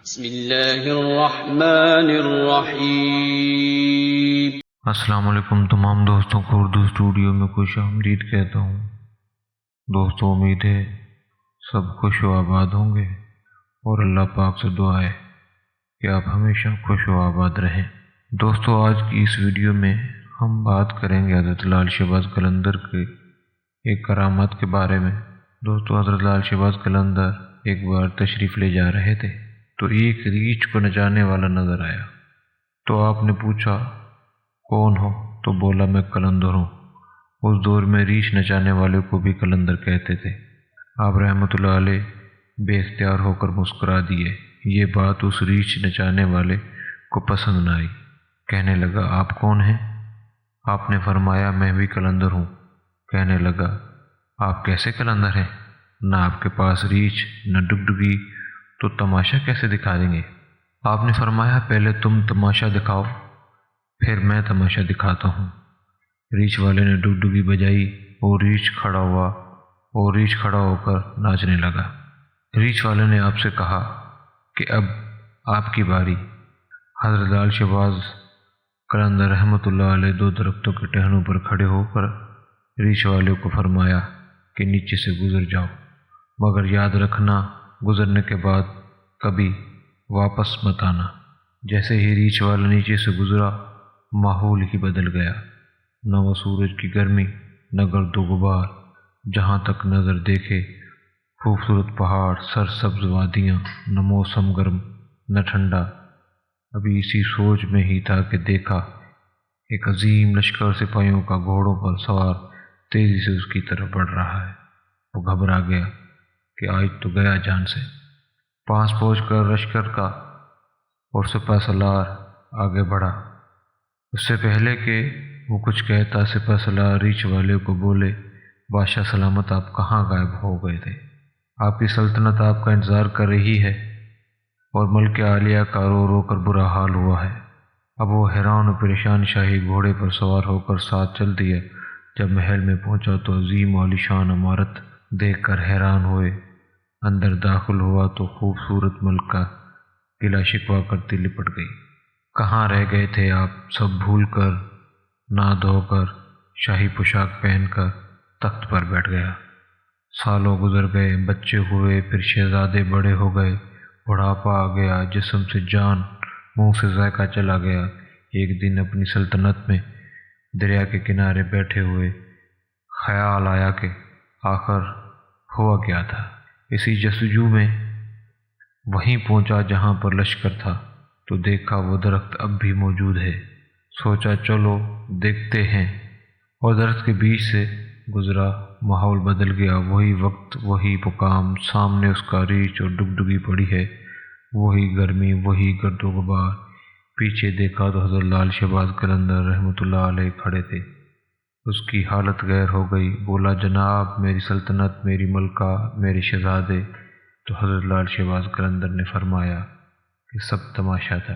بسم اللہ الرحمن الرحیم۔ السلام علیکم تمام دوستوں کو اردو اسٹوڈیو میں خوش آمدید کہتا ہوں۔ دوستوں، امید ہے سب خوش و آباد ہوں گے اور اللہ پاک سے دعا ہے کہ آپ ہمیشہ خوش و آباد رہیں۔ دوستوں، آج کی اس ویڈیو میں ہم بات کریں گے حضرت لال شہباز قلندر کے ایک کرامات کے بارے میں۔ دوستوں، حضرت لال شہباز قلندر ایک بار تشریف لے جا رہے تھے تو ایک ریچھ کو نچانے والا نظر آیا، تو آپ نے پوچھا کون ہو؟ تو بولا میں قلندر ہوں۔ اس دور میں ریچھ نچانے والے کو بھی قلندر کہتے تھے۔ آپ رحمۃ اللہ علیہ بے اختیار ہو کر مسکرا دیے۔ یہ بات اس ریچھ نچانے والے کو پسند نہ آئی۔ کہنے لگا آپ کون ہیں؟ آپ نے فرمایا میں بھی قلندر ہوں۔ کہنے لگا آپ کیسے قلندر ہیں؟ نہ آپ کے پاس ریچھ نہ ڈگڈگی، تو تماشا کیسے دکھا دیں گے؟ آپ نے فرمایا پہلے تم تماشا دکھاؤ، پھر میں تماشا دکھاتا ہوں۔ ریچھ والے نے ڈگڈگی بجائی اور ریچھ کھڑا ہو کر ناچنے لگا۔ ریچھ والے نے آپ سے کہا کہ اب آپ کی باری۔ حضرت لال شہباز قلندر رحمۃ اللہ علیہ دو درختوں کے ٹہنوں پر کھڑے ہو کر ریچھ والے کو فرمایا کہ نیچے سے گزر جاؤ، مگر یاد رکھنا گزرنے کے بعد کبھی واپس مت آنا۔ جیسے ہی ریچھ والا نیچے سے گزرا، ماحول ہی بدل گیا۔ نہ وہ سورج کی گرمی، نہ گرد و غبار، جہاں تک نظر دیکھے خوبصورت پہاڑ، سرسبز وادیاں، نہ موسم گرم نہ ٹھنڈا۔ ابھی اسی سوچ میں ہی تھا کہ دیکھا ایک عظیم لشکر سپاہیوں کا گھوڑوں پر سوار تیزی سے اس کی طرف بڑھ رہا ہے۔ وہ گھبرا گیا کہ آج تو گیا جان سے۔ پاس پہنچ کر لشکر کا اور سپہ سالار آگے بڑھا۔ اس سے پہلے کہ وہ کچھ کہتا، سپہ سالار ریچھ والے کو بولے بادشاہ سلامت آپ کہاں غائب ہو گئے تھے؟ آپ کی سلطنت آپ کا انتظار کر رہی ہے اور ملک عالیہ کا رو رو کر برا حال ہوا ہے۔ اب وہ حیران و پریشان شاہی گھوڑے پر سوار ہو کر ساتھ چل دیا۔ جب محل میں پہنچا تو عظیم و عالیشان عمارت دیکھ کر حیران ہوئے۔ اندر داخل ہوا تو خوبصورت ملکہ گلہ شکوہ کرتی لپٹ گئی۔ کہاں رہ گئے تھے آپ؟ سب بھول کر، نہا دھو کر، شاہی پوشاک پہن کر تخت پر بیٹھ گیا۔ سالوں گزر گئے، بچے ہوئے، پھر شہزادے بڑے ہو گئے، بڑھاپا آ گیا، جسم سے جان، منہ سے ذائقہ چلا گیا۔ ایک دن اپنی سلطنت میں دریا کے کنارے بیٹھے ہوئے خیال آیا کہ آخر ہوا کیا تھا۔ اسی جستجو میں وہیں پہنچا جہاں پر لشکر تھا، تو دیکھا وہ درخت اب بھی موجود ہے۔ سوچا چلو دیکھتے ہیں، اور درخت کے بیچ سے گزرا۔ ماحول بدل گیا، وہی وقت، وہی مقام، سامنے اس کا ریچھ اور ڈگڈگی پڑی ہے، وہی گرمی، وہی گرد و غبار۔ پیچھے دیکھا تو حضرت لال شہباز قلندر رحمۃ اللہ علیہ کھڑے تھے۔ اس کی حالت غیر ہو گئی۔ بولا جناب میری سلطنت، میری ملکہ، میرے شہزادے۔ تو حضرت لال شہباز قلندر نے فرمایا کہ سب تماشا تھا۔